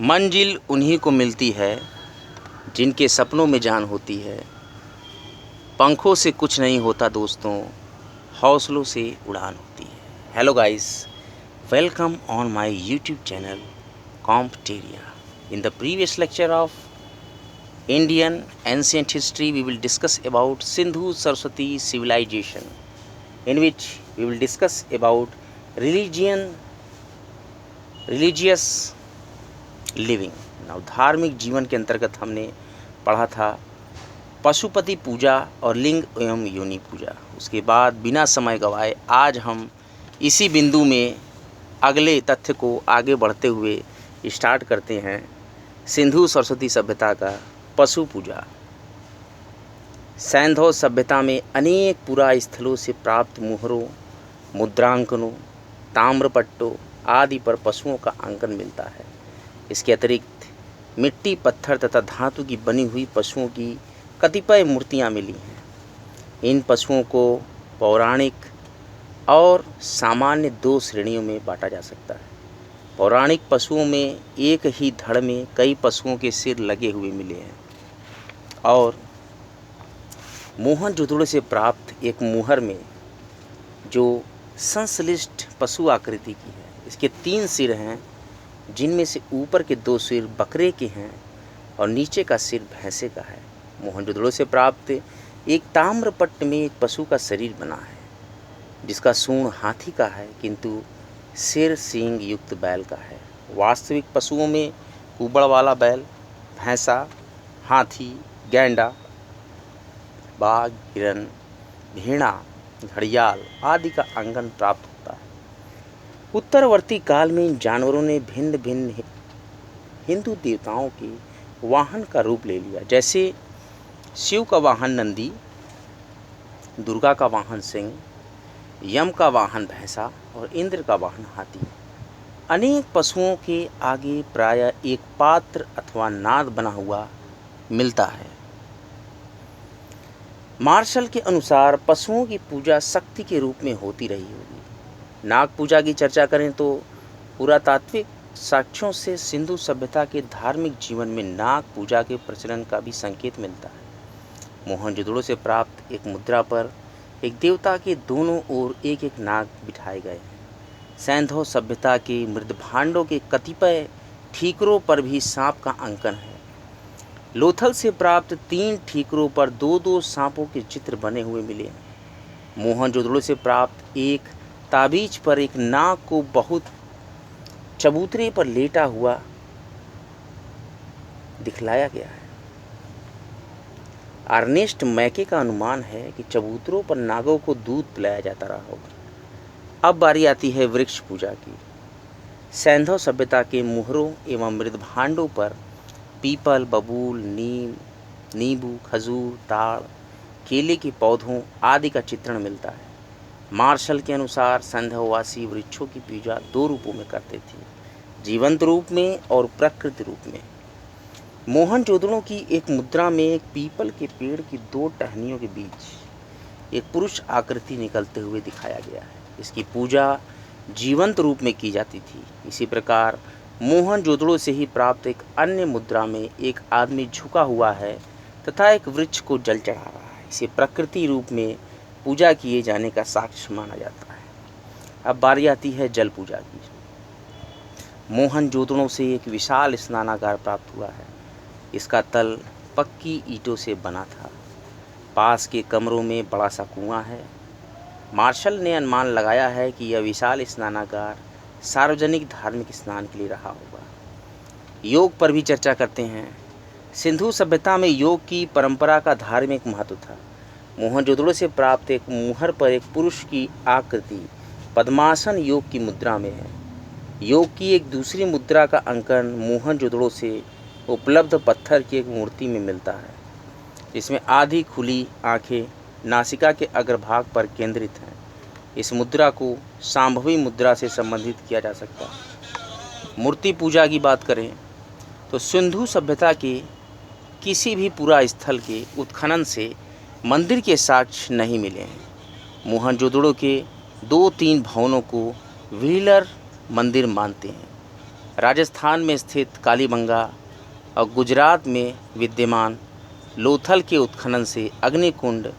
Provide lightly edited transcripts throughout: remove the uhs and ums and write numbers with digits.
मंजिल उन्हीं को मिलती है जिनके सपनों में जान होती है। पंखों से कुछ नहीं होता दोस्तों, हौसलों से उड़ान होती है। Hello guys, welcome on my YouTube channel Competeria. In the previous lecture of Indian ancient history, we will discuss about Sindhu-Saraswati civilization, in which we will discuss about religious living. Now धार्मिक जीवन के अंतर्गत हमने पढ़ा था पशुपति पूजा और लिंग एवं योनि पूजा। उसके बाद बिना समय गवाए आज हम इसी बिंदु में अगले तथ्य को आगे बढ़ते हुए स्टार्ट करते हैं। सिंधु सरस्वती सभ्यता का पशु पूजा। सैंधव सभ्यता में अनेक पुरा स्थलों से प्राप्त मुहरों, मुद्रांकनों, ताम्रपट्टों आदि पर पशुओं का अंकन मिलता है। इसके अतिरिक्त मिट्टी, पत्थर तथा धातु की बनी हुई पशुओं की कतिपय मूर्तियाँ मिली हैं। इन पशुओं को पौराणिक और सामान्य दो श्रेणियों में बांटा जा सकता है। पौराणिक पशुओं में एक ही धड़ में कई पशुओं के सिर लगे हुए मिले हैं और मोहनजोदड़ो से प्राप्त एक मुहर में जो संश्लिष्ट पशु आकृति की है, इसके 3 सिर हैं, जिनमें से ऊपर के 2 सिर बकरे के हैं और नीचे का सिर भैंसे का है। मोहनजोदड़ो से प्राप्त एक ताम्रपट्ट में एक पशु का शरीर बना है, जिसका सूंड हाथी का है किंतु सिर सींग युक्त बैल का है। वास्तविक पशुओं में कुबड़ वाला बैल, भैंसा, हाथी, गैंडा, बाघ, हिरन, भेड़ा, घड़ियाल आदि का अंगन प्राप्त होता है। उत्तरवर्ती काल में इन जानवरों ने भिन्न भिन्न हिंदू देवताओं के वाहन का रूप ले लिया। जैसे शिव का वाहन नंदी, दुर्गा का वाहन सिंह, यम का वाहन भैंसा और इंद्र का वाहन हाथी। अनेक पशुओं के आगे प्रायः एक पात्र अथवा नाद बना हुआ मिलता है। मार्शल के अनुसार पशुओं की पूजा शक्ति के रूप में होती रही होगी। नाग पूजा की चर्चा करें तो पुरातात्विक साक्ष्यों से सिंधु सभ्यता के धार्मिक जीवन में नाग पूजा के प्रचलन का भी संकेत मिलता है। मोहनजोदड़ो से प्राप्त एक मुद्रा पर एक देवता के दोनों ओर एक एक नाग बिठाए गए हैं। सैंधव सभ्यता के मृदभांडों के कतिपय ठीकरों पर भी सांप का अंकन है। लोथल से प्राप्त 3 ठीकरों पर 2-2 सांपों के चित्र बने हुए मिले हैं। मोहनजोदड़ो से प्राप्त एक ताबीज पर एक नाग को बहुत चबूतरे पर लेटा हुआ दिखलाया गया है। अर्नेस्ट मैके का अनुमान है कि चबूतरों पर नागों को दूध पिलाया जाता रहा होगा। अब बारी आती है वृक्ष पूजा की। सैंधव सभ्यता के मुहरों एवं मृदभांडों पर पीपल, बबूल, नीम, नींबू, खजूर, ताड़, केले के पौधों आदि का चित्रण मिलता है। मार्शल के अनुसार सैंधववासी वृक्षों की पूजा 2 रूपों में करते थे, जीवंत रूप में और प्रकृति रूप में। मोहनजोदड़ो की एक मुद्रा में एक पीपल के पेड़ की 2 टहनियों के बीच एक पुरुष आकृति निकलते हुए दिखाया गया है। इसकी पूजा जीवंत रूप में की जाती थी। इसी प्रकार मोहनजोदड़ो से ही प्राप्त एक अन्य मुद्रा में एक आदमी झुका हुआ है तथा एक वृक्ष को जल चढ़ा रहा है। इसे प्रकृति रूप में पूजा किए जाने का साक्ष्य माना जाता है। अब बारी आती है जल पूजा की। मोहनजोदड़ो से एक विशाल स्नानागार प्राप्त हुआ है। इसका तल पक्की ईंटों से बना था। पास के कमरों में बड़ा सा कुआं है। मार्शल ने अनुमान लगाया है कि यह विशाल स्नानागार सार्वजनिक धार्मिक स्नान के लिए रहा होगा। योग पर भी चर्चा करते हैं। सिंधु सभ्यता में योग की परंपरा का धार्मिक महत्व था। मोहनजोदड़ो से प्राप्त एक मुहर पर एक पुरुष की आकृति पद्मासन योग की मुद्रा में है। योग की एक दूसरी मुद्रा का अंकन मोहनजोदड़ो से उपलब्ध पत्थर की एक मूर्ति में मिलता है, जिसमें आधी खुली आंखें नासिका के अग्रभाग पर केंद्रित हैं। इस मुद्रा को सांभवी मुद्रा से संबंधित किया जा सकता है। मूर्ति पूजा की बात करें तो सिंधु सभ्यता के किसी भी पुरा स्थल के उत्खनन से मंदिर के साक्ष्य नहीं मिले हैं। मोहनजोदड़ो के 2-3 भवनों को व्हीलर मंदिर मानते हैं। राजस्थान में स्थित कालीबंगा और गुजरात में विद्यमान लोथल के उत्खनन से अग्निकुंड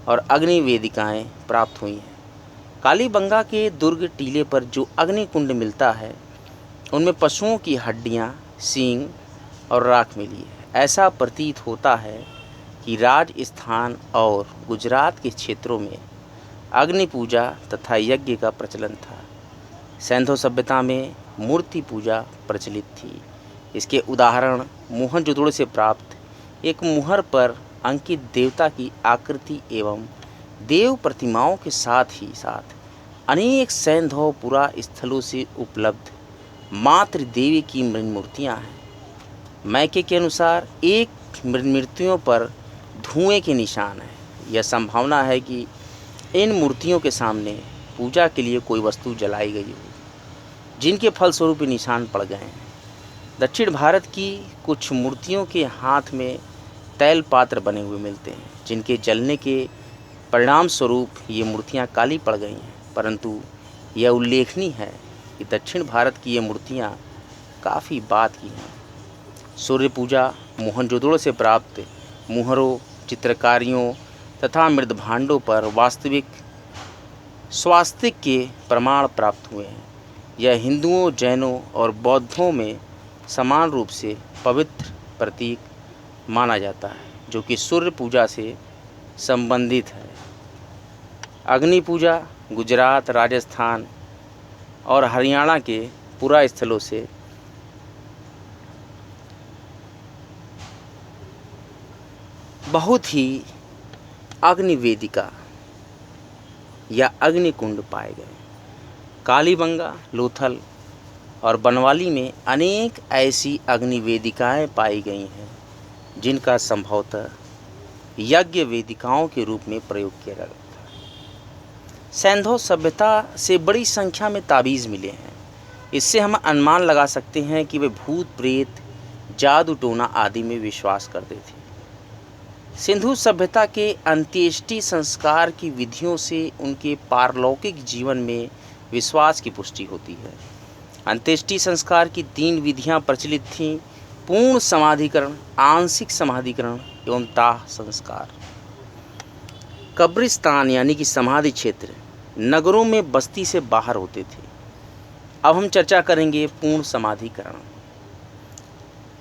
और अग्नि वेदिकाएँ प्राप्त हुई हैं। कालीबंगा के दुर्ग टीले पर जो अग्निकुंड मिलता है उनमें पशुओं की हड्डियां, सींग और राख मिली है। ऐसा प्रतीत होता है कि राजस्थान और गुजरात के क्षेत्रों में अग्नि पूजा तथा यज्ञ का प्रचलन था। सिंधु सभ्यता में मूर्ति पूजा प्रचलित थी। इसके उदाहरण मोहनजोदड़ो से प्राप्त एक मुहर पर अंकित देवता की आकृति एवं देव प्रतिमाओं के साथ ही साथ अनेक सैंधव पुरा स्थलों से उपलब्ध मातृ देवी की मूर्तियाँ हैं। मैके के अनुसार एक मृत्युओं पर धुएं के निशान है। यह संभावना है कि इन मूर्तियों के सामने पूजा के लिए कोई वस्तु जलाई गई हो, जिनके फलस्वरूप निशान पड़ गए हैं। दक्षिण भारत की कुछ मूर्तियों के हाथ में तैल पात्र बने हुए मिलते हैं, जिनके जलने के परिणाम स्वरूप ये मूर्तियाँ काली पड़ गई हैं। परंतु यह उल्लेखनीय है कि दक्षिण भारत की ये मूर्तियाँ काफ़ी बाद की हैं। सूर्य पूजा मोहनजोदड़ो से प्राप्त मुहरों, चित्रकारियों तथा मृदभांडों पर वास्तविक स्वास्तिक के प्रमाण प्राप्त हुए हैं। यह हिंदुओं, जैनों और बौद्धों में समान रूप से पवित्र प्रतीक माना जाता है, जो कि सूर्य पूजा से संबंधित है। अग्नि पूजा गुजरात, राजस्थान और हरियाणा के पुरा स्थलों से बहुत ही अग्निवेदिका या अग्निकुंड पाए गए। कालीबंगा, लोथल और बनवाली में अनेक ऐसी अग्निवेदिकाएं पाई गई हैं जिनका संभवतः यज्ञ वेदिकाओं के रूप में प्रयोग किया जाता था। सिंधु सभ्यता से बड़ी संख्या में ताबीज़ मिले हैं। इससे हम अनुमान लगा सकते हैं कि वे भूत प्रेत, जादू टोना आदि में विश्वास करते थे। सिंधु सभ्यता के अंत्येष्टि संस्कार की विधियों से उनके पारलौकिक जीवन में विश्वास की पुष्टि होती है। अंत्येष्टि संस्कार की 3 विधियां प्रचलित थीं: पूर्ण समाधिकरण, आंशिक समाधिकरण एवं दाह संस्कार। कब्रिस्तान यानी कि समाधि क्षेत्र नगरों में बस्ती से बाहर होते थे। अब हम चर्चा करेंगे पूर्ण समाधिकरण।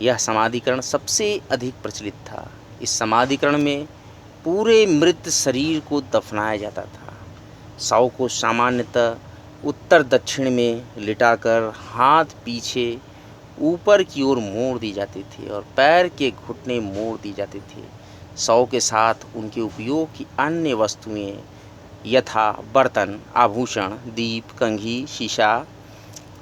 यह समाधिकरण सबसे अधिक प्रचलित था। इस समाधिकरण में पूरे मृत शरीर को दफनाया जाता था। शव को सामान्यतः उत्तर दक्षिण में लिटाकर हाथ पीछे ऊपर की ओर मोड़ दी जाती थी और पैर के घुटने मोड़ दी जाते थे। शव के साथ उनके उपयोग की अन्य वस्तुएं यथा बर्तन, आभूषण, दीप, कंघी, शीशा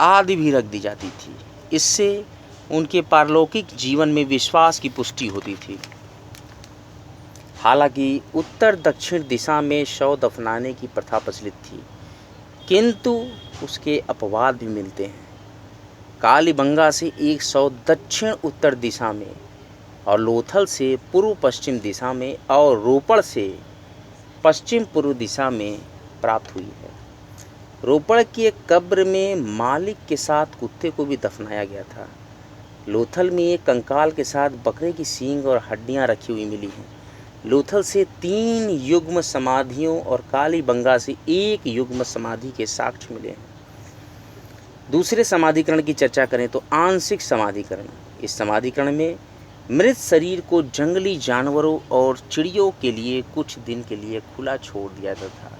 आदि भी रख दी जाती थी। इससे उनके पारलौकिक जीवन में विश्वास की पुष्टि होती थी। हालांकि उत्तर दक्षिण दिशा में शव दफनाने की प्रथा प्रचलित थी, किंतु उसके अपवाद भी मिलते हैं। कालीबंगा से एक शव दक्षिण उत्तर दिशा में और लोथल से पूर्व पश्चिम दिशा में और रोपड़ से पश्चिम पूर्व दिशा में प्राप्त हुई है। रोपड़ की एक कब्र में मालिक के साथ कुत्ते को भी दफनाया गया था। लोथल में एक कंकाल के साथ बकरे की सींग और हड्डियां रखी हुई मिली हैं। लोथल से 3 युग्म समाधियों और कालीबंगा से 1 युग्म समाधि के साक्ष्य मिले हैं। दूसरे समाधिकरण की चर्चा करें तो आंशिक समाधिकरण। इस समाधिकरण में मृत शरीर को जंगली जानवरों और चिड़ियों के लिए कुछ दिन के लिए खुला छोड़ दिया जाता था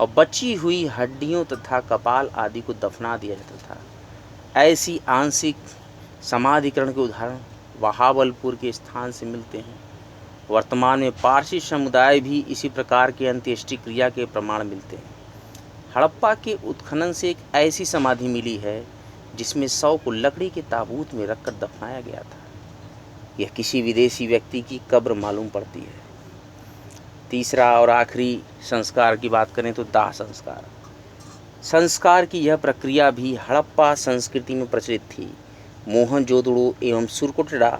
और बची हुई हड्डियों तथा कपाल आदि को दफना दिया जाता था। ऐसी आंशिक समाधिकरण के उदाहरण बहावलपुर के स्थान से मिलते हैं। वर्तमान में पारसी समुदाय भी इसी प्रकार के अंत्येष्टि क्रिया के प्रमाण मिलते हैं। हड़प्पा के उत्खनन से एक ऐसी समाधि मिली है जिसमें शव को लकड़ी के ताबूत में रखकर दफनाया गया था। यह किसी विदेशी व्यक्ति की कब्र मालूम पड़ती है। तीसरा और आखिरी संस्कार की बात करें तो दाह संस्कार। संस्कार की यह प्रक्रिया भी हड़प्पा संस्कृति में प्रचलित थी। मोहनजोदड़ो एवं सुरकोटड़ा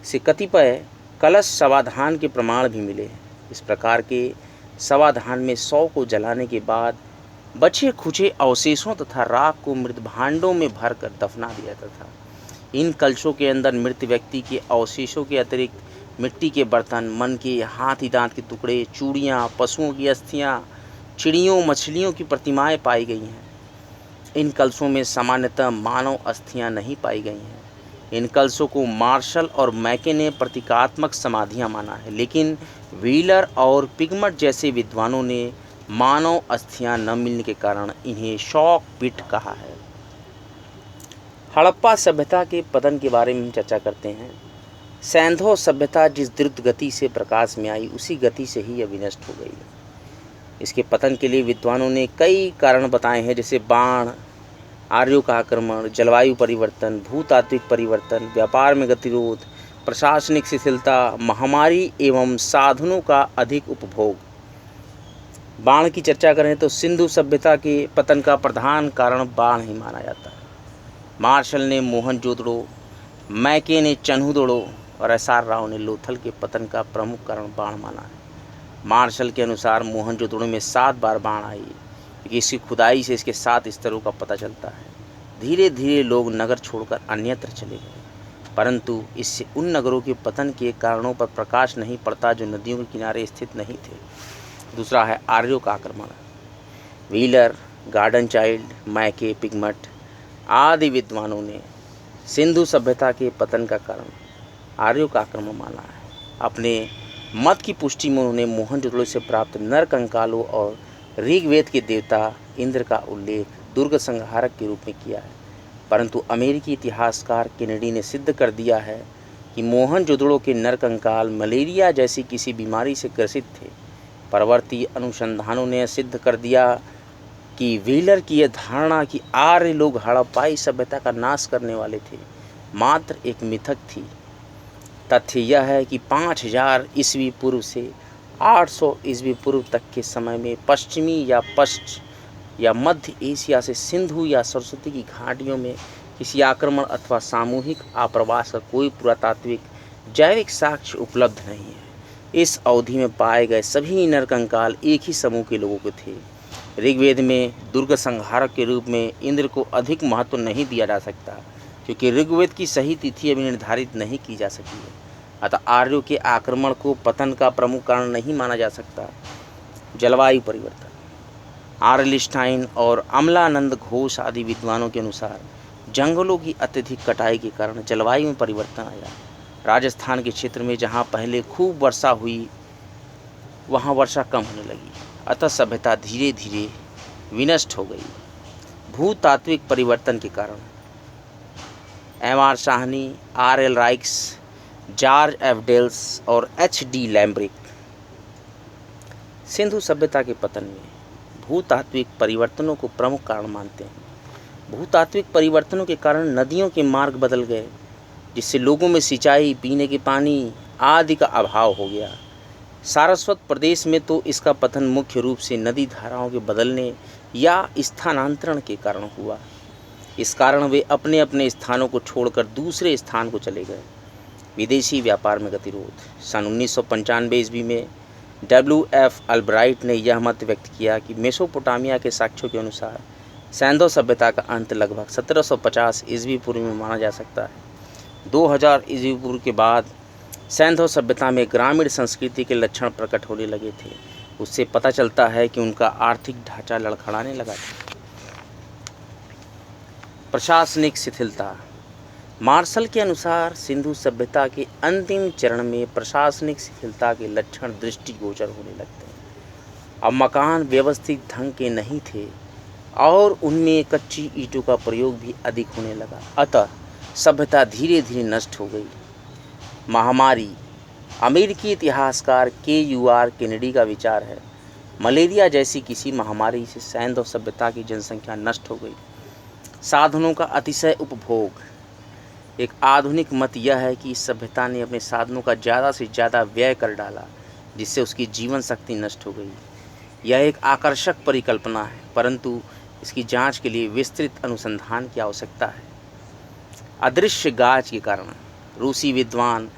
से कतिपय कलश शवाधान के प्रमाण भी मिले हैं। इस प्रकार के शवाधान में शव को जलाने के बाद बचे खुचे अवशेषों तथा राख को मृदभांडों में भरकर दफना दिया जाता था। इन कलशों के अंदर मृत व्यक्ति के अवशेषों के अतिरिक्त मिट्टी के बर्तन, मन के हाथी दांत के टुकड़े, चूड़ियाँ, पशुओं की अस्थियाँ, चिड़ियों मछलियों की प्रतिमाएं पाई गई हैं। इन कलशों में सामान्यतः मानव अस्थियां नहीं पाई गई हैं। इन कलशों को मार्शल और मैके ने प्रतीकात्मक समाधियां माना है, लेकिन व्हीलर और पिगमट जैसे विद्वानों ने मानव अस्थियां न मिलने के कारण इन्हें शॉक पिट कहा है। हड़प्पा सभ्यता के पतन के बारे में हम चर्चा करते हैं। सैंधो सभ्यता जिस द्रुत गति से प्रकाश में आई, उसी गति से ही अविनष्ट हो गई। इसके पतन के लिए विद्वानों ने कई कारण बताए हैं, जैसे बाण, आर्यों का आक्रमण, जलवायु परिवर्तन, भूतात्विक परिवर्तन, व्यापार में गतिरोध, प्रशासनिक शिथिलता, महामारी एवं साधनों का अधिक उपभोग। बाण की चर्चा करें तो सिंधु सभ्यता के पतन का प्रधान कारण बाण ही माना जाता है। मार्शल ने मोहनजोदड़ो, मैके ने चन्हुदड़ो और एस.आर. राव ने लोथल के पतन का प्रमुख कारण बाण माना है। मार्शल के अनुसार मोहनजोदड़ो में 7 बार बाण आई, क्योंकि इसकी खुदाई से इसके 7 स्तरों का पता चलता है। धीरे धीरे लोग नगर छोड़कर अन्यत्र चले गए, परंतु इससे उन नगरों के पतन के कारणों पर प्रकाश नहीं पड़ता जो नदियों के किनारे स्थित नहीं थे। दूसरा है आर्यों का आक्रमण। व्हीलर, गार्डन चाइल्ड, मैके, पिगमट आदि विद्वानों ने सिंधु सभ्यता के पतन का कारण आर्यों का आक्रमण माना है। अपने मत की पुष्टि में उन्होंने मोहनजोदड़ो से प्राप्त नर कंकालों और ऋग्वेद के देवता इंद्र का उल्लेख दुर्ग संहारक के रूप में किया है, परंतु अमेरिकी इतिहासकार केनेडी ने सिद्ध कर दिया है कि मोहनजोदड़ो के नर कंकाल मलेरिया जैसी किसी बीमारी से ग्रसित थे। परवर्ती अनुसंधानों ने सिद्ध कर दिया कि व्हीलर की यह धारणा कि आर्य लोग हड़प्पाई सभ्यता का नाश करने वाले थे मात्र एक मिथक थी। तथ्य यह है कि 5000 ईस्वी पूर्व से 800 ईस्वी पूर्व तक के समय में पश्चिमी या मध्य एशिया से सिंधु या सरस्वती की घाटियों में किसी आक्रमण अथवा सामूहिक आप्रवास का कोई पुरातात्विक जैविक साक्ष्य उपलब्ध नहीं है। इस अवधि में पाए गए सभी नरकंकाल एक ही समूह के लोगों के थे। ऋग्वेद में दुर्ग संहारक के रूप में इंद्र को अधिक महत्व नहीं दिया जा सकता, क्योंकि ऋग्वेद की सही तिथि अभी निर्धारित नहीं की जा सकी है। अतः आर्यों के आक्रमण को पतन का प्रमुख कारण नहीं माना जा सकता। जलवायु परिवर्तन। आर्लिस्टाइन और अमलानंद घोष आदि विद्वानों के अनुसार जंगलों की अत्यधिक कटाई के कारण जलवायु में परिवर्तन आया। राजस्थान के क्षेत्र में जहाँ पहले खूब वर्षा हुई, वहाँ वर्षा कम होने लगी, अतः सभ्यता धीरे धीरे विनष्ट हो गई। भूतात्विक परिवर्तन के कारण M.R. Sahni, R.L. Raikes, George F. Dales और H.D. लैम्ब्रिक सिंधु सभ्यता के पतन में भूतात्विक परिवर्तनों को प्रमुख कारण मानते हैं। भूतात्विक परिवर्तनों के कारण नदियों के मार्ग बदल गए, जिससे लोगों में सिंचाई, पीने के पानी आदि का अभाव हो गया। सारस्वत प्रदेश में तो इसका पतन मुख्य रूप से नदी धाराओं के बदलने या स्थानांतरण के कारण हुआ। इस कारण वे अपने अपने स्थानों को छोड़कर दूसरे स्थान को चले गए। विदेशी व्यापार में गतिरोध। सन 1995 ईस्वी में W.F. अल्ब्राइट ने यह मत व्यक्त किया कि मेसोपोटामिया के साक्ष्यों के अनुसार सैंधो सभ्यता का अंत लगभग 1750 ईस्वी पूर्व में माना जा सकता है। 2000 ईस्वी पूर्व के बाद सैंधो सभ्यता में ग्रामीण संस्कृति के लक्षण प्रकट होने लगे थे। उससे पता चलता है कि उनका आर्थिक ढांचा लड़खड़ाने लगा था। प्रशासनिक शिथिलता। मार्शल के अनुसार सिंधु सभ्यता के अंतिम चरण में प्रशासनिक शिथिलता के लक्षण दृष्टिगोचर होने लगते हैं। अब मकान व्यवस्थित ढंग के नहीं थे और उनमें कच्ची ईंटों का प्रयोग भी अधिक होने लगा, अतः सभ्यता धीरे धीरे नष्ट हो गई। महामारी। अमेरिकी इतिहासकार K.U.R. केनेडी का विचार है, मलेरिया जैसी किसी महामारी से सैंधो सभ्यता की जनसंख्या नष्ट हो गई। साधनों का अतिशय उपभोग। एक आधुनिक मत यह है कि इस सभ्यता ने अपने साधनों का ज़्यादा से ज़्यादा व्यय कर डाला, जिससे उसकी जीवन शक्ति नष्ट हो गई। यह एक आकर्षक परिकल्पना है, परंतु इसकी जांच के लिए विस्तृत अनुसंधान की आवश्यकता है। अदृश्य गाज के कारण। रूसी विद्वान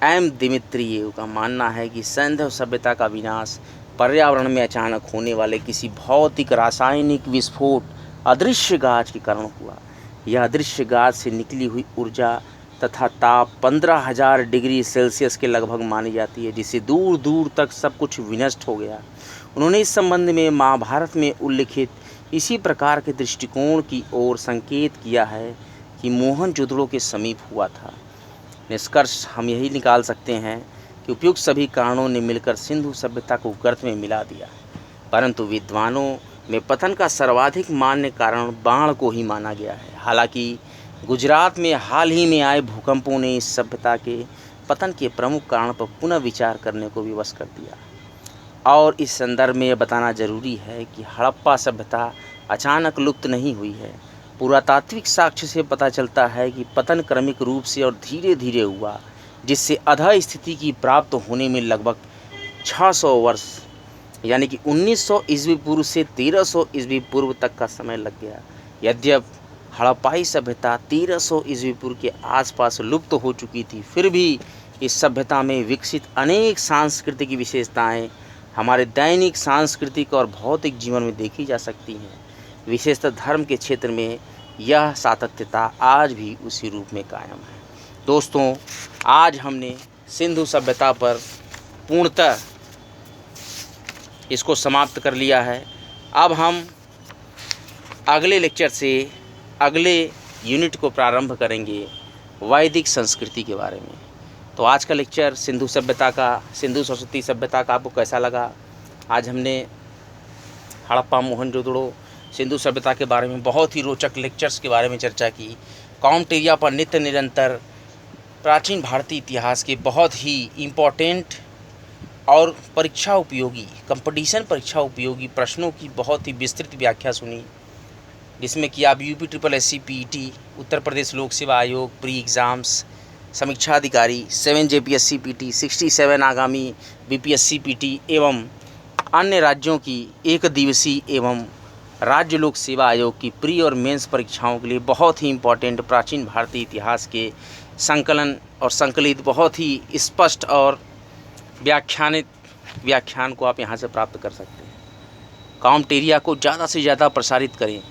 M. दिमित्रियेव का मानना है कि सैंधव सभ्यता का विनाश पर्यावरण में अचानक होने वाले किसी भौतिक रासायनिक विस्फोट अदृश्य गाज के कारण हुआ। यह अदृश्य गाज से निकली हुई ऊर्जा तथा ताप 15,000 डिग्री सेल्सियस के लगभग मानी जाती है, जिससे दूर दूर तक सब कुछ विनष्ट हो गया। उन्होंने इस संबंध में महाभारत में उल्लिखित इसी प्रकार के दृष्टिकोण की ओर संकेत किया है कि मोहनजोदड़ो के समीप हुआ था। निष्कर्ष हम यही निकाल सकते हैं कि उपयुक्त सभी कारणों ने मिलकर सिंधु सभ्यता को गर्त में मिला दिया, परंतु विद्वानों में पतन का सर्वाधिक मान्य कारण बाढ़ को ही माना गया है। हालांकि गुजरात में हाल ही में आए भूकंपों ने इस सभ्यता के पतन के प्रमुख कारण पर पुनः विचार करने को विवश कर दिया। और इस संदर्भ में यह बताना जरूरी है कि हड़प्पा सभ्यता अचानक लुप्त नहीं हुई है। पुरातात्विक साक्ष्य से पता चलता है कि पतन क्रमिक रूप से और धीरे धीरे हुआ, जिससे अधः स्थिति की प्राप्त होने में लगभग 600 वर्ष यानी कि 1900 ईस्वी पूर्व से 1300 ईस्वी पूर्व तक का समय लग गया। यद्यपि हड़प्पाई सभ्यता 1300 ईस्वी पूर्व के आसपास लुप्त हो चुकी थी, फिर भी इस सभ्यता में विकसित अनेक सांस्कृतिक विशेषताएं हमारे दैनिक सांस्कृतिक और भौतिक जीवन में देखी जा सकती हैं। विशेषतः धर्म के क्षेत्र में यह सातत्यता आज भी उसी रूप में कायम है। दोस्तों, आज हमने सिंधु सभ्यता पर पूर्णतः इसको समाप्त कर लिया है। अब हम अगले लेक्चर से अगले यूनिट को प्रारंभ करेंगे वैदिक संस्कृति के बारे में। तो आज का लेक्चर सिंधु सरस्वती सभ्यता का आपको कैसा लगा? आज हमने हड़प्पा, मोहनजोदड़ो, सिंधु सभ्यता के बारे में बहुत ही रोचक लेक्चर्स के बारे में चर्चा की। कॉम्टेरिया पर नित्य निरंतर प्राचीन भारतीय इतिहास के बहुत ही इम्पोर्टेंट और परीक्षा उपयोगी, कंपटीशन परीक्षा उपयोगी प्रश्नों की बहुत ही विस्तृत व्याख्या सुनी, जिसमें कि आप UPSSC PET, उत्तर प्रदेश लोक सेवा आयोग, प्री एग्ज़ाम्स, समीक्षा अधिकारी, 7 JPSC PT, 67 आगामी BPSC PT एवं अन्य राज्यों की एक दिवसीय एवं राज्य लोक सेवा आयोग की प्री और मेंस परीक्षाओं के लिए बहुत ही इम्पोर्टेंट प्राचीन भारतीय इतिहास के संकलन और संकलित बहुत ही स्पष्ट और व्याख्यान को आप यहाँ से प्राप्त कर सकते हैं। कॉम्टेरिया को ज़्यादा से ज़्यादा प्रसारित करें,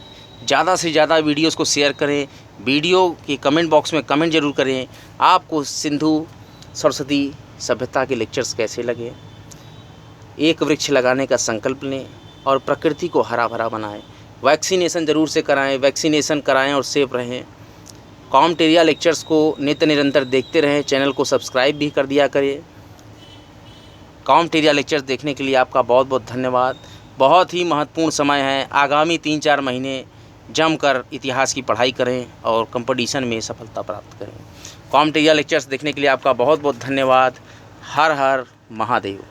ज़्यादा से ज़्यादा वीडियोस को शेयर करें, वीडियो के कमेंट बॉक्स में कमेंट ज़रूर करें आपको सिंधु सरस्वती सभ्यता के लेक्चर्स कैसे लगे। एक वृक्ष लगाने का संकल्प लें और प्रकृति को हरा भरा बनाएं। वैक्सीनेशन ज़रूर से कराएं, वैक्सीनेशन कराएं और सेफ रहें। कॉम्टेरिया लेक्चर्स को नित्य निरंतर देखते रहें, चैनल को सब्सक्राइब भी कर दिया करें। कॉम्टेरिया लेक्चर्स देखने के लिए आपका बहुत बहुत धन्यवाद। बहुत ही महत्वपूर्ण समय है, आगामी 3-4 महीने जमकर इतिहास की पढ़ाई करें और कंपटीशन में सफलता प्राप्त करें। कॉम्टेरिया लेक्चर्स देखने के लिए आपका बहुत बहुत धन्यवाद। हर हर महादेव।